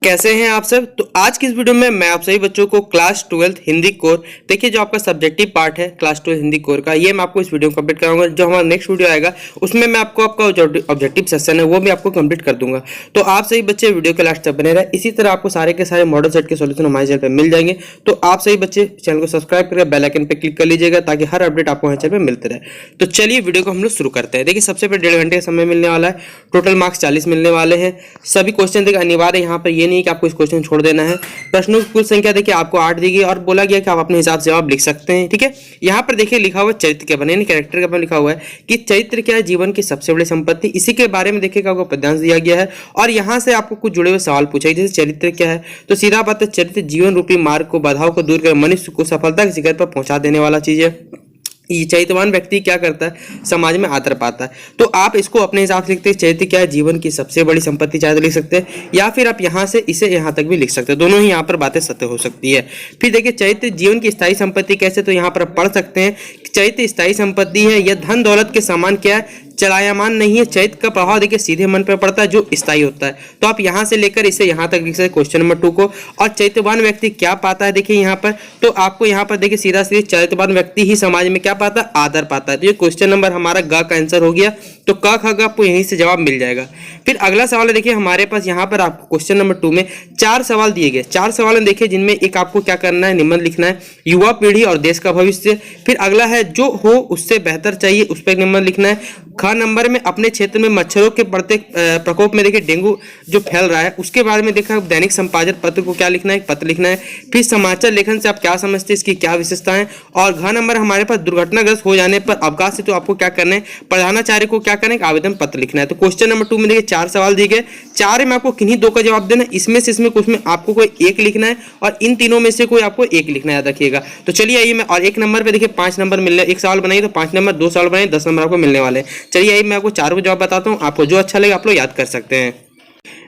कैसे हैं आप सब। तो आज की इस वीडियो में मैं आप सभी बच्चों को क्लास 12th हिंदी कोर देखिए जो आपका सब्जेक्टिव पार्ट है क्लास 12 हिंदी कोर का, ये मैं आपको इस वीडियो में कंप्लीट कराऊंगा। जो हमारा नेक्स्ट वीडियो आएगा उसमें मैं आपको आपका जो ऑब्जेक्टिव सेशन है वो भी आपको कंप्लीट कर दूंगा। तो आप सभी बच्चे वीडियो के लास्ट तक बने रहे। इसी तरह आपको सारे के सारे मॉडल सेट के सोल्यूशन हमारे चैनल पर मिल जाएंगे। तो आप सभी बच्चे चैनल को सब्सक्राइब करके बेल आइकन पर क्लिक कर लीजिएगा ताकि हर अपडेट आपको हमारे चैनल पर मिलते रहे। तो चलिए वीडियो को हम लोग शुरू करते हैं। देखिए सबसे पहले 1.5 घंटे का समय मिलने वाला है, टोटल मार्क्स 40 मिलने वाले हैं। सभी क्वेश्चन देखिए अनिवार्य यहाँ पर ये नहीं कि आपको इस क्वेश्चन छोड़ देना है। प्रश्नों की कुल संख्या देखिए आपको 8 दी गई और बोला गया कि आप अपने हिसाब से जवाब लिख सकते हैं। ठीक है, यहाँ पर देखिए लिखा हुआ चरित्र क्या बने, कैरेक्टर क्या बने, लिखा हुआ है कि चरित्र क्या है जीवन की सबसे बड़ी संपत्ति। इसी के बारे में देखिए आपको पद्यांश दिया गया है और यहाँ से आपको कुछ जुड़े हुए सवाल पूछे जैसे चरित्र क्या है। तो सीधा बात है, चरित्र जीवन रूपी मार्ग को बाधाओं को दूर कर मनुष्य को सफलता के शिखर पर पहुंचा देने वाला चीज है। ये चरित्रवान व्यक्ति क्या करता है, समाज में आदर पाता है। तो आप इसको अपने हिसाब से लिखते हैं, चरित्र क्या है जीवन की सबसे बड़ी संपत्ति चाहे तो लिख सकते हैं, या फिर आप यहाँ से इसे यहाँ तक भी लिख सकते हैं। दोनों ही यहाँ पर बातें सत्य हो सकती है। फिर देखिए चरित्र जीवन की स्थायी संपत्ति कैसे, तो यहाँ पर पढ़ सकते हैं चरित्र स्थायी संपत्ति है, यह धन दौलत के समान क्या है, चलायमान नहीं है। चरित्र का प्रभाव देखिए सीधे मन पर पड़ता है जो स्थायी होता है। तो आप यहाँ से लेकर इसे यहाँ तक लिख सकते क्वेश्चन नंबर 2 को। और चरित्रवान व्यक्ति क्या पाता है देखिए यहाँ पर, तो आपको यहाँ पर देखिए सीधा सीधे चरित्रवान व्यक्ति ही समाज में क्या पाता है, आदर पाता है। तो ये क्वेश्चन नंबर हमारा ग का आंसर हो गया। तो क ख ग आपको यहीं से जवाब मिल जाएगा। फिर अगला सवाल है देखिए हमारे पास यहाँ पर आपको क्वेश्चन नंबर 2 में 4 सवाल दिए गए। 4 सवाल देखिए जिनमें एक आपको क्या करना है, निबंध लिखना है, युवा पीढ़ी और देश का भविष्य। फिर अगला है जो हो उससे बेहतर चाहिए, उस पर निबंध लिखना है। ख नंबर में अपने क्षेत्र में मच्छरों के बढ़ते प्रकोप में देखिए डेंगू जो फैल रहा है उसके बारे में देखा दैनिक संपादक पत्र को क्या लिखना है, एक पत्र लिखना है। फिर समाचार लेखन से आप क्या समझते हैं, इसकी क्या विशेषताएं। और घ नंबर हमारे पास दुर्घटनाग्रस्त हो जाने पर अवकाश से तो आपको क्या करना है, प्रधानाचार्य को क्या करना है, आवेदन पत्र लिखना है। तो क्वेश्चन नंबर 2 में देखिए 4 सवाल दिए गए, 4 में आपको किन्हीं 2 का जवाब देना है। इसमें कुछ में आपको कोई एक लिखना है और इन तीनों में से कोई आपको एक लिखना है, याद रखिएगा। तो चलिए आइए मैं और 1 नंबर पे देखिए 5 नंबर मिलने, एक सवाल बनाइए तो 5 नंबर, 2 सवाल बनाइए 10 नंबर आपको मिलने वाले हैं। चलिए आइए मैं आपको 4 को जवाब बताता हूँ, आपको जो अच्छा लगे आप लोग याद कर सकते हैं।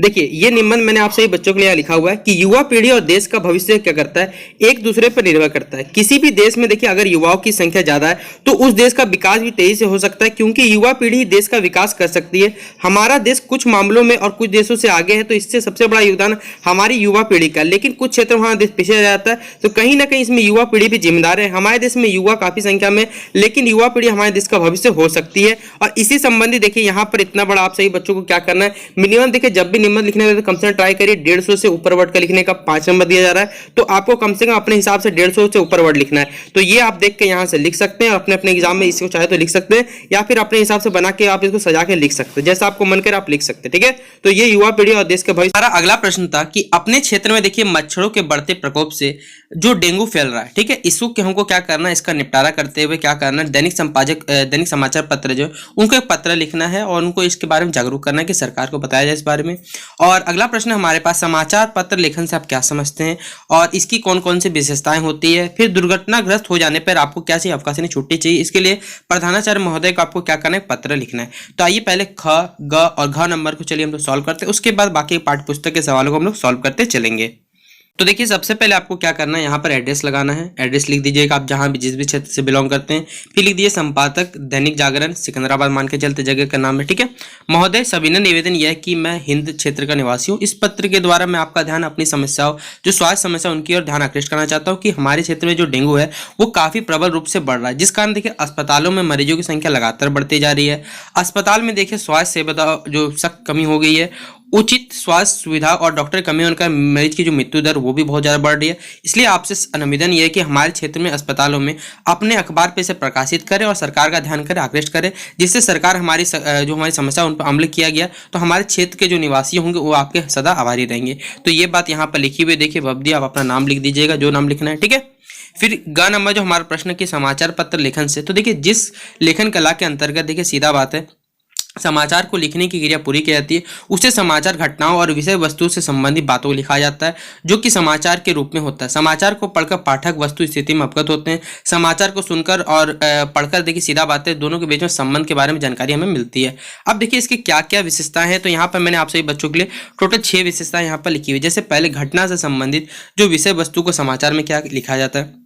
देखिए ये निबंध मैंने आप सभी बच्चों के लिए लिखा हुआ है कि युवा पीढ़ी और देश का भविष्य क्या करता है, एक दूसरे पर निर्भर करता है। किसी भी देश में देखिए अगर युवाओं की संख्या ज्यादा है तो उस देश का विकास भी तेजी से हो सकता है, क्योंकि युवा पीढ़ी देश का विकास कर सकती है। हमारा देश कुछ मामलों में और कुछ देशों से आगे है, तो इससे सबसे बड़ा योगदान हमारी युवा पीढ़ी का। लेकिन कुछ क्षेत्रों में हमारा देश पीछे रह जाता है, तो कहीं ना कहीं इसमें युवा पीढ़ी भी जिम्मेदार है। हमारे देश में युवा काफी संख्या में, लेकिन युवा पीढ़ी हमारे देश का भविष्य हो सकती है। और इसी संबंधी देखिए यहाँ पर इतना बड़ा आप सही बच्चों को क्या करना है, मिनिमम देखिए जब भी निबंध लिखने में तो कम से कम ट्राई करिए 150 से ऊपर वर्ड का लिखने का 5 नंबर दिया जा रहा है, तो आपको कम से कम अपने हिसाब से 150 से ऊपर वर्ड लिखना है। तो ये आप देख के यहाँ से लिख सकते हैं, अपने अपने एग्जाम में इसको चाहे तो लिख सकते हैं, या फिर अपने हिसाब से बना के आप इसको सजा के लिख सकते हैं, जैसा आपको मन करे आप लिख सकते हैं। ठीक है, तो ये युवा पीढ़ी और देश के भविष्य। हमारा अगला प्रश्न था कि अपने क्षेत्र में देखिए मच्छरों के बढ़ते प्रकोप से जो डेंगू फैल रहा है, ठीक है, इसको हमको क्या करना है, इसका निपटारा करते हुए क्या करना है, दैनिक समाचार पत्र जो उनको एक पत्र लिखना है और उनको इसके बारे में जागरूक करना है कि सरकार को बताया जाए इस बारे में। और अगला प्रश्न हमारे पास समाचार पत्र लेखन से आप क्या समझते हैं और इसकी कौन कौन सी विशेषताएं होती है। फिर दुर्घटनाग्रस्त हो जाने पर आपको क्या चाहिए, अवकाश छुट्टी चाहिए, इसके लिए प्रधानाचार्य महोदय को आपको क्या करना है, पत्र लिखना है। तो आइए पहले ख ग और घ नंबर को चलिए हम लोग सॉल्व करते हैं, उसके बाद बाकी पाठ्य पुस्तक के सवालों को हम लोग सॉल्व करते चलेंगे। तो देखिए सबसे पहले आपको क्या करना है, यहाँ पर एड्रेस लगाना है। एड्रेस लिख दीजिएगा आप जहाँ भी जिस भी क्षेत्र से बिलोंग करते हैं। फिर लिख दीजिए संपादक दैनिक जागरण सिकंदराबाद मान के चलते जगह का नाम है। ठीक है, महोदय सविनय निवेदन यह है कि मैं हिंद क्षेत्र का निवासी हूँ। इस पत्र के द्वारा मैं आपका ध्यान अपनी समस्याओं जो स्वास्थ्य समस्या उनकी ओर ध्यान आकृष्ट करना चाहता हूँ कि हमारे क्षेत्र में जो डेंगू है वो काफी प्रबल रूप से बढ़ रहा है, जिस कारण देखिए अस्पतालों में मरीजों की संख्या लगातार बढ़ती जा रही है। अस्पताल में देखिए स्वास्थ्य सेवा जो सख्त कमी हो गई है, उचित स्वास्थ्य सुविधा और डॉक्टर कमी होने का मरीज की जो मृत्यु दर वो भी बहुत ज्यादा बढ़ रही है। इसलिए आपसे निवेदन ये है कि हमारे क्षेत्र में अस्पतालों में अपने अखबार पे इसे प्रकाशित करें और सरकार का ध्यान करें, आकृष्ट करें, जिससे सरकार हमारी जो हमारी समस्या उन पर अमल किया गया तो हमारे क्षेत्र के जो निवासी होंगे वो आपके सदा आभारी रहेंगे। तो ये बात यहाँ पर लिखी हुई देखिए, बब्दी आप अपना नाम लिख दीजिएगा जो नाम लिखना है। ठीक है, फिर ग नंबर जो हमारा प्रश्न की समाचार पत्र लेखन से, तो देखिए जिस लेखन कला के अंतर्गत देखिए सीधा बात है समाचार को लिखने की क्रिया पूरी की जाती है, उसे समाचार घटनाओं और विषय वस्तु से संबंधित बातों को लिखा जाता है जो कि समाचार के रूप में होता है। समाचार को पढ़कर पाठक वस्तु स्थिति में अवगत होते हैं। समाचार को सुनकर और पढ़कर देखिए सीधा बात है दोनों के बीच में संबंध के बारे में जानकारी हमें मिलती है। अब देखिए इसकी क्या क्या विशेषताएं हैं, तो यहाँ पर मैंने आप सभी बच्चों के लिए टोटल 6 विशेषताएं यहाँ पर लिखी हुई। जैसे पहले घटना से संबंधित जो विषय वस्तु को समाचार में क्या लिखा जाता है,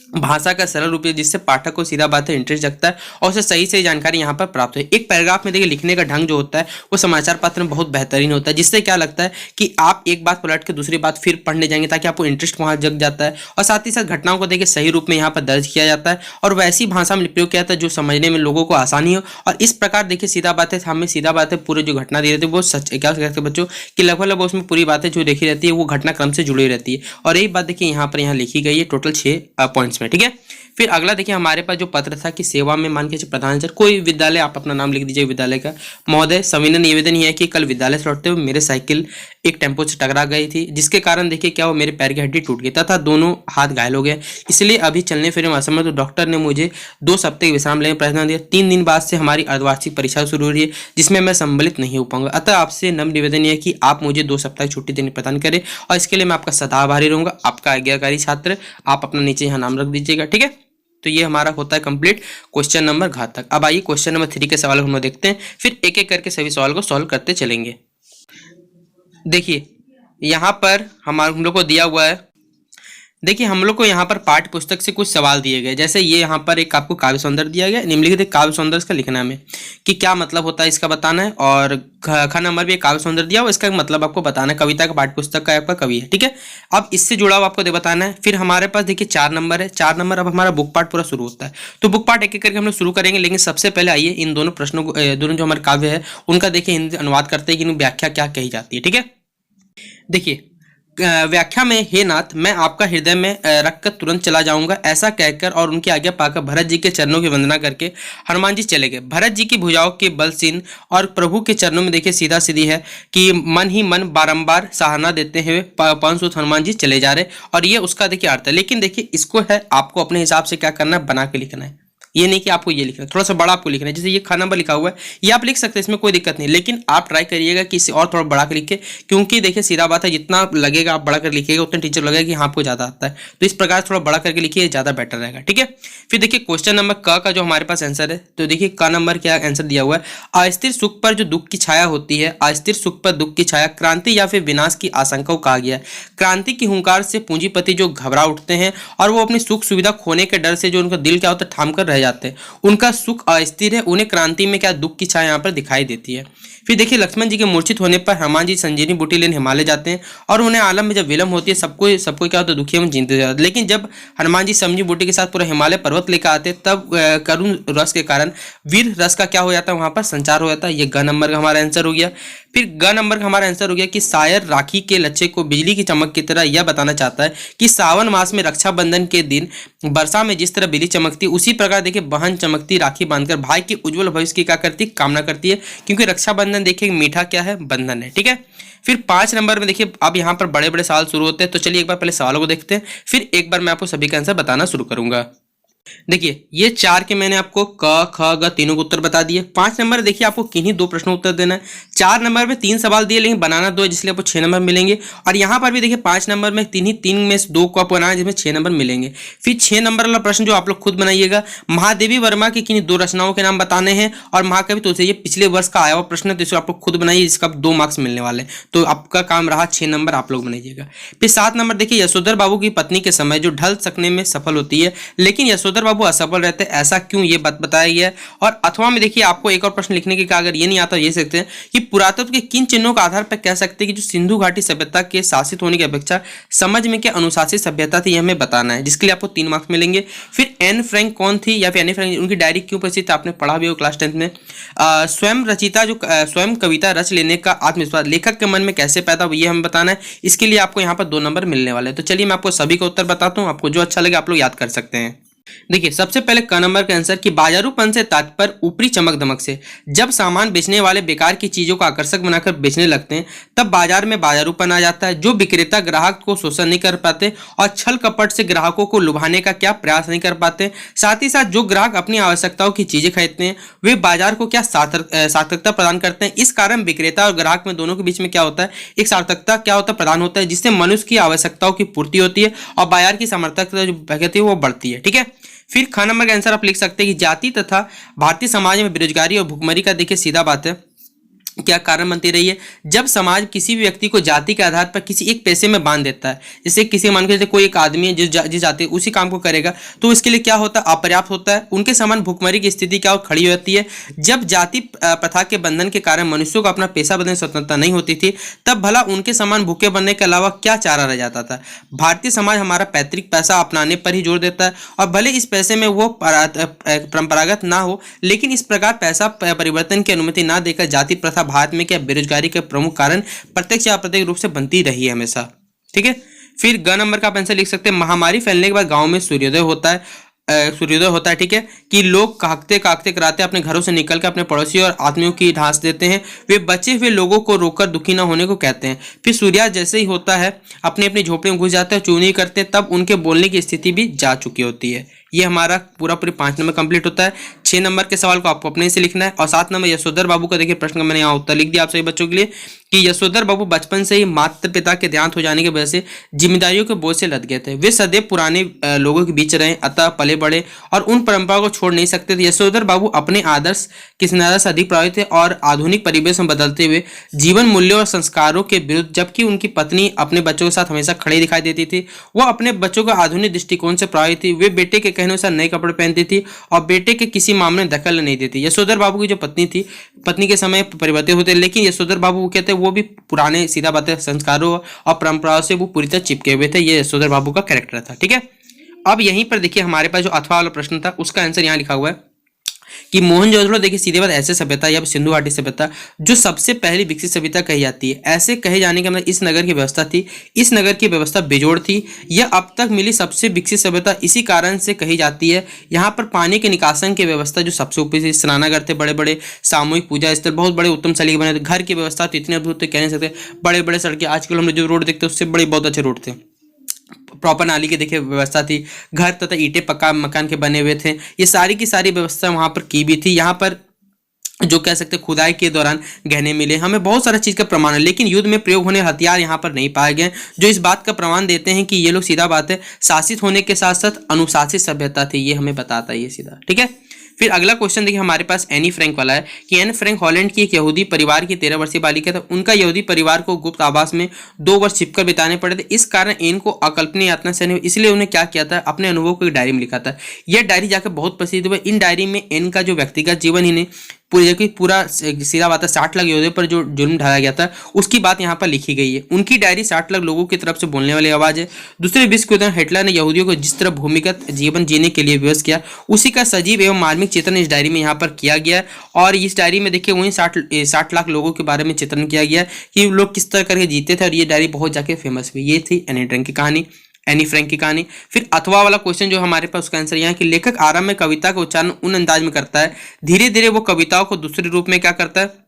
भाषा का सरल रूप है जिससे पाठक को सीधा बात है इंटरेस्ट जगता है और उसे सही सही जानकारी यहाँ पर प्राप्त हो। एक पैराग्राफ में देखिए लिखने का ढंग जो होता है वो समाचार पत्र में बहुत बेहतरीन होता है, जिससे क्या लगता है कि आप एक बात पलट के दूसरी बात फिर पढ़ने जाएंगे ताकि आपको इंटरेस्ट वहाँ जग जाता है। और साथ ही साथ घटनाओं को देखिए सही रूप में यहाँ पर दर्ज किया जाता है और वैसी भाषा में प्रयोग किया जाता है जो समझने में लोगों को आसानी हो। और इस प्रकार देखिए सीधा बात है, हमें सीधा बात है पूरे जो घटना दी रहती है वो सच क्या कहते हैं बच्चों कि लगभग उसमें पूरी बातें जो देखी रहती है वो घटनाक्रम से जुड़ी रहती है। और यही बात देखिए यहाँ लिखी गई है टोटल 6 पॉइंट्स में। ठीक है, फिर अगला देखिए हमारे पास जो पत्र था कि सेवा में मान के प्रधानाचार्य कोई विद्यालय, आप अपना नाम लिख दीजिए विद्यालय का। महोदय सविनय निवेदन ये है कि कल विद्यालय से लौटते हुए मेरे साइकिल एक टेम्पो से टकरा गई थी, जिसके कारण देखिए क्या वो मेरे पैर की हड्डी टूट गई तथा दोनों हाथ घायल हो गए, इसलिए अभी चलने फिरने में असमर्थ। तो डॉक्टर ने मुझे 2 सप्ताह विश्राम लेने प्रयत्न दिया। 3 दिन बाद से हमारी अर्धवार्षिक परीक्षा शुरू हो रही है जिसमें मैं सम्मिलित नहीं हो पाऊंगा, अतः आपसे नम्र निवेदन है कि आप मुझे 2 सप्ताह की छुट्टी देने प्रदान करें और इसके लिए मैं आपका सदा आभारी रहूंगा। आपका आज्ञाकारी छात्र। आप अपना नीचे यहाँ नाम रख दीजिएगा। ठीक है, तो ये हमारा होता है कंप्लीट क्वेश्चन नंबर घ तक। अब आइए क्वेश्चन नंबर 3 के सवाल को हम देखते हैं, फिर एक एक करके सभी सवाल को सॉल्व करते चलेंगे। देखिए यहाँ पर हम लोग को दिया हुआ है, देखिए हम लोग को यहाँ पर पाठ्य पुस्तक से कुछ सवाल दिए गए। जैसे ये यहाँ पर एक आपको काव्य सौंदर्य दिया गया, निम्नलिखित काव्य सौंदर्य इसका लिखना है कि क्या मतलब होता है इसका बताना है। और ख नंबर भी एक काव्य सौंदर्य दिया हुआ, इसका मतलब आपको बताना है। कविता का पाठ्य पुस्तक का आपका कवि है। ठीक है, अब इससे जुड़ा हुआ आपको बताना है। फिर हमारे पास देखिए 4 नंबर है। 4 नंबर अब हमारा बुक पार्ट पूरा शुरू होता है, तो बुक पार्ट एक एक करके हम लोग शुरू करेंगे। लेकिन सबसे पहले आइए इन दोनों प्रश्नों को, दोनों जो हमारे काव्य है उनका देखिए हिंदी अनुवाद करते हैं कि इनकी व्याख्या क्या कही जाती है। ठीक है, देखिए व्याख्या में, हे नाथ मैं आपका हृदय में रखकर तुरंत चला जाऊंगा, ऐसा कहकर और उनकी आज्ञा पाकर भरत जी के चरणों की वंदना करके हनुमान जी चले गए। भरत जी की भुजाओं के बल सीन और प्रभु के चरणों में देखिए सीधा सीधी है कि मन ही मन बारंबार सहारा देते हुए पवनसुत हनुमान जी चले जा रहे, और ये उसका देखिए अर्थ है। लेकिन देखिए इसको है आपको अपने हिसाब से क्या करना है, बना के लिखना है। ये नहीं कि आपको ये लिखना है, थोड़ा सा बड़ा आपको लिखना है। जैसे ये ख नंबर लिखा हुआ है, ये आप लिख सकते हैं, इसमें कोई दिक्कत नहीं। लेकिन आप ट्राई करिएगा कि इसे और थोड़ा बड़ा कर लिखे, क्योंकि देखिए सीधा बात है जितना लगेगा आप बड़ा कर लिखिएगा उतना टीचर लगेगा कि हाँ आपको ज़्यादा आता है। तो इस प्रकार थोड़ा बड़ा करके लिखिए, ज़्यादा बेटर रहेगा। ठीक है, फिर देखिए क्वेश्चन नंबर क का जो हमारे पास आंसर है, तो देखिए क नंबर क्या आंसर दिया हुआ है, अस्थिर सुख पर जो दुख की छाया होती है, अस्थिर सुख पर दुख की छाया, क्रांति या फिर विनाश की आशंका को कहा गया है। क्रांति की हुंकार से पूंजीपति जो घबरा उठते हैं और वो अपनी सुख सुविधा खोने के डर से जो उनका दिल क्या होता है थाम कर रह जाते हैं, उनका सुख अस्थिर है, उन्हें क्रांति में क्या दुख की छाया यहाँ पर दिखाई देती है। फिर देखिए लक्ष्मण जी के मूर्छित होने पर हनुमान जी संजीवनी बूटी लेने हिमालय जाते हैं और उन्हें आलम में जब विलम्ब होती है सबको क्या होता है दुखी में जीते जाते। लेकिन जब हनुमान जी संजीवनी बूटी के साथ पूरा हिमालय पर्वत लेकर आते तब करुण रस के कारण वीर रस का क्या हो जाता है वहां पर संचार हो जाता है। ये ग नंबर का हमारा आंसर हो गया। फिर ग नंबर का हमारा आंसर हो गया कि शायर राखी के लच्छे को बिजली की चमक की तरह यह बताना चाहता है कि सावन मास में रक्षाबंधन के दिन वर्षा में जिस तरह बिजली चमकती उसी प्रकार देखिए बहन चमकती राखी बांधकर भाई के उज्जवल भविष्य की क्या करती कामना करती है, क्योंकि रक्षाबंधन देखिए मीठा क्या है बंधन है। ठीक है, फिर 5 नंबर में देखिए अब यहाँ पर बड़े बड़े सवाल शुरू होते हैं, तो चलिए एक बार पहले सवालों को देखते हैं, फिर एक बार मैं आपको सभी का आंसर बताना शुरू करूंगा। देखिए ये 4 के मैंने आपको क ख ग तीनों को उत्तर बता दिए। 5 नंबर देखिए आपको किन्हीं 2 प्रश्नों उत्तर देना है। 4 नंबर में 3 सवाल दिए लेकिन बनाना 2 है जिसलिए आपको 6 नंबर मिलेंगे। और यहाँ पर भी देखिए 5 नंबर में 3 में से 2 को आप बनाना जिसमें 6 नंबर मिलेंगे। फिर 6 नंबर वाला प्रश्न जो आप लोग खुद बनाइएगा, महादेवी वर्मा की किन्हीं 2 रचनाओं के नाम बताने हैं और महाकवि तुलसी, ये पिछले वर्ष का आया हुआ प्रश्न है तो इसे आप लोग खुद बनाइए, जिसका 2 मार्क्स मिलने वाले हैं। तो आपका काम रहा 6 नंबर आप लोग बनाइएगा। फिर 7 नंबर देखिए यशोधर बाबू की पत्नी के समय जो ढल सकने में सफल होती है लेकिन यशोधर बाबू असफल रहते हैं, ऐसा क्यों, ये बताया गया है। और अथवा में देखिए आपको एक और प्रश्न लिखने के, अगर ये नहीं आता ये सकते हैं कि पुरातत्व के किन चिन्हों के आधार पर कह सकते हैं कि जो सिंधु घाटी सभ्यता के शासित होने की अपेक्षा समझ में क्या अनुशासित सभ्यता थी, यह हमें बताना है, जिसके लिए आपको 3 मार्क्स मिलेंगे। फिर एन फ्रैंक कौन थी या फिर एनी फ्रैंक, उनकी डायरी क्यों प्रसिद्ध, आपने पढ़ा भी हो क्लास 10 में। स्वयं रचिता जो स्वयं कविता रच लेने का आत्मविश्वास लेखक के मन में कैसे पैदा हुआ, ये हमें बताना है। इसके लिए आपको यहाँ पर 2 नंबर मिलने वाले हैं। तो चलिए मैं आपको सभी का उत्तर बताता हूँ, आपको जो अच्छा लगे आप लोग याद कर सकते हैं। देखिए सबसे पहले क नंबर का आंसर कि बाजारूपन से तात्पर्य ऊपरी चमक दमक से। जब सामान बेचने वाले बेकार की चीजों को आकर्षक बनाकर बेचने लगते हैं तब बाजार में बाजारूपन आ जाता है। जो विक्रेता ग्राहक को शोषण नहीं कर पाते और छल कपट से ग्राहकों को लुभाने का क्या प्रयास नहीं कर पाते, साथ ही साथ जो ग्राहक अपनी आवश्यकताओं की चीजें खरीदते हैं वे बाजार को क्या सार्थकता प्रदान करते हैं। इस कारण विक्रेता और ग्राहक में दोनों के बीच में क्या होता है, एक सार्थकता क्या होता है प्रदान होता है, जिससे मनुष्य की आवश्यकताओं की पूर्ति होती है और बाजार की सामर्थ्यता जो कहती है वो बढ़ती है। ठीक है, फिर ख नंबर का आंसर आप लिख सकते हैं कि जाति तथा भारतीय समाज में बेरोजगारी और भुखमरी का देखिए सीधा बात है क्या कारण बनती रही है? जब समाज किसी भी व्यक्ति को जाति के आधार पर किसी एक पेशे में बांध देता है, जैसे किसी मान के जैसे कोई एक आदमी है जिस जाति उसी काम को करेगा, तो इसके लिए क्या होता है? अपर्याप्त होता है। उनके समान भुखमरी की स्थिति क्या खड़ी हो जाती है? जब जाति प्रथा के बंधन के कारण मनुष्यों को अपना पेशा बदलने की स्वतंत्रता नहीं होती थी, तब भला उनके समान भूखे बनने के अलावा क्या चारा रह जाता था? भारतीय समाज हमारा पैतृक पैसा अपनाने पर ही जोर देता है, और भले इस पैसे में वो परंपरागत ना हो, लेकिन इस प्रकार पैसा परिवर्तन की अनुमति ना देकर जाति प्रथा भारत में क्या बेरोजगारी के प्रमुख कारण प्रत्यक्ष या अप्रत्यक्ष रूप से बनती रही है हमेशा। ठीक है, फिर ग नंबर का आप आंसर लिख सकते हैं, महामारी फैलने के बाद गांव में सूर्योदय होता है। ठीक है, कि लोग काकते काकते कराते अपने घरों से निकलकर अपने पड़ोसी और आत्मियों की ढांस देते हैं। वे बचे हुए लोगों को रोककर दुखी न होने को कहते हैं। फिर सूर्यास्त जैसे ही होता है अपनी अपनी झोपड़ी में घुस जाते हैं, चुनी करते हैं, तब उनके बोलने की स्थिति भी जा चुकी होती है। ये हमारा पूरा 5 नंबर कंप्लीट होता है। 6 नंबर के सवाल को आपको अपने से लिखना है। और 7 नंबर यशोधर बाबू का देखिए प्रश्न का मैंने यहाँ उत्तर लिख दिया आप सभी बच्चों के लिए कि यशोधर बाबू बचपन से ही माता पिता के देहांत हो जाने की वजह से जिम्मेदारियों के बोझ से लद गए थे। वे सदैव पुराने लोगों के बीच रहे, अतः पले बड़े और उन परंपराओं को छोड़ नहीं सकते थे। यशोधर बाबू अपने आदर्श किस नजर से अधिक प्रभावित थे और आधुनिक परिवेश में बदलते हुए जीवन मूल्यों और संस्कारों के विरुद्ध, जबकि उनकी पत्नी अपने बच्चों के साथ हमेशा खड़ी दिखाई देती थी। वह अपने बच्चों को आधुनिक दृष्टिकोण से प्रभावित थी। वे बेटे के कहने अनुसार नए कपड़े पहनती थी और बेटे के किसी मामले में दखल नहीं देती। यशोधर बाबू की जो पत्नी थी, पत्नी के समय परिवर्तित होते, लेकिन यशोधर बाबू कहते हैं वो भी पुराने सीधा बातें संस्कारों और परंपराओं से वो पूरी तरह चिपके हुए थे। ये यशोधर बाबू का कैरेक्टर था। ठीक है, अब यहीं पर देखिए हमारे पास जो अथवा वाला प्रश्न था उसका आंसर यहाँ लिखा हुआ है कि मोहनजोदड़ो देखिए सीधे बात ऐसे सभ्यता या सिंधु घाटी सभ्यता जो सबसे पहली विकसित सभ्यता कही जाती है। ऐसे कहे जाने का मतलब इस नगर की व्यवस्था थी, इस नगर की व्यवस्था बेजोड़ थी। यह अब तक मिली सबसे विकसित सभ्यता इसी कारण से कही जाती है। यहाँ पर पानी के निकासन की व्यवस्था जो सबसे ऊपर थी, स्नानागार थे, बड़े बड़े सामूहिक पूजा स्थल, बहुत बड़े उत्तम सलीके बने थे। घर की व्यवस्था तो इतने अद्भुत थे कह नहीं सकते। बड़े बड़े सड़कें, आजकल हम जो रोड देखते हैं उससे बड़े बहुत अच्छे रोड थे। प्रॉपर नाली की देखिए व्यवस्था थी। घर तथा ईंटें पक्का मकान के बने हुए थे। ये सारी की सारी व्यवस्था वहां पर की भी थी। यहाँ पर जो कह सकते खुदाई के दौरान गहने मिले, हमें बहुत सारा चीज का प्रमाण है, लेकिन युद्ध में प्रयोग होने हथियार यहाँ पर नहीं पाए गए, जो इस बात का प्रमाण देते हैं कि ये लोग सीधा बात है शासित होने के साथ साथ अनुशासित सभ्यता थी। ये हमें बताता है ये सीधा। ठीक है, फिर अगला क्वेश्चन देखिए हमारे पास एनी फ्रैंक वाला है कि एन फ्रैंक हॉलैंड की एक यहूदी परिवार की 13 वर्षीय बालिका था। उनका यहूदी परिवार को गुप्त आवास में 2 वर्ष छिपकर बिताने पड़े थे। इस कारण एन को अकल्पनीय यातना सहनी हुई, इसलिए उन्हें क्या किया था, अपने अनुभव को एक डायरी में लिखा था। यह डायरी जाकर बहुत प्रसिद्ध हुआ। इन डायरी में एन का जो व्यक्तिगत जीवन ही नहीं पूरा सीधा बात है 60 लाख यहूदियों पर जो जुल्म ढाया गया था उसकी बात यहाँ पर लिखी गई है। उनकी डायरी 60 लाख लोगों की तरफ से बोलने वाली आवाज है। दूसरे विश्व युद्ध में हिटलर ने यहूदियों को जिस तरह भूमिगत जीवन जीने के लिए विवश किया, उसी का सजीव एवं मार्मिक चित्रण इस डायरी में यहाँ पर किया गया है। और इस डायरी में देखिए वही 60 लाख लोगों के बारे में चित्रण किया गया कि लोग किस तरह करके जीते थे, और ये डायरी बहुत जाके फेमस हुई। ये थी एनी फ्रैंक की कहानी। फिर अथवा वाला क्वेश्चन जो हमारे पास उसका आंसर यहाँ कि लेखक आरंभ में कविता का उच्चारण उन अंदाज में करता है, धीरे धीरे वो कविताओं को दूसरे रूप में क्या करता है,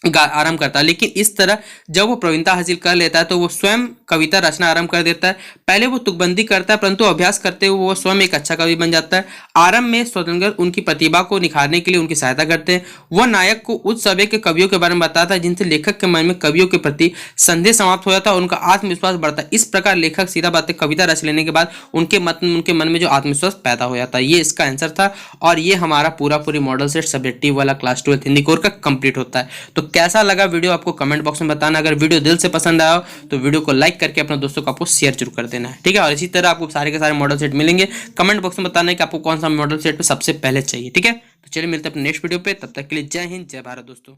आरंभ करता है। लेकिन इस तरह जब वो प्रवीणता हासिल कर लेता है तो वो स्वयं कविता रचना आरंभ कर देता है। पहले वो तुकबंदी करता है, परंतु अभ्यास करते हुए वो स्वयं एक अच्छा कवि बन जाता है। आरंभ में स्वतंत्र उनकी प्रतिभा को निखारने के लिए उनकी सहायता करते हैं। वह नायक को उस समय के कवियों के बारे में बताता है जिनसे लेखक के मन में कवियों के प्रति संदेह समाप्त हो जाता है, उनका आत्मविश्वास बढ़ता है। इस प्रकार लेखक सीधा बातें कविता रच लेने के बाद उनके मन में जो आत्मविश्वास पैदा हो जाता है। ये इसका आंसर था, और ये हमारा पूरी मॉडल सेट सब्जेक्टिव वाला क्लास 12 हिंदी कोर का कंप्लीट होता है। तो कैसा लगा वीडियो आपको कमेंट बॉक्स में बताना। अगर वीडियो दिल से पसंद आया तो वीडियो को लाइक करके अपने दोस्तों को आपको शेयर जरूर कर देना है। ठीक है, और इसी तरह आपको सारे के सारे मॉडल सेट मिलेंगे। कमेंट बॉक्स में बताना है कि आपको कौन सा मॉडल सेट पे सबसे पहले चाहिए। ठीक है, तो चलिए मिलते हैं अपने नेक्स्ट वीडियो पे, तब तक के लिए जय हिंद जय भारत दोस्तों।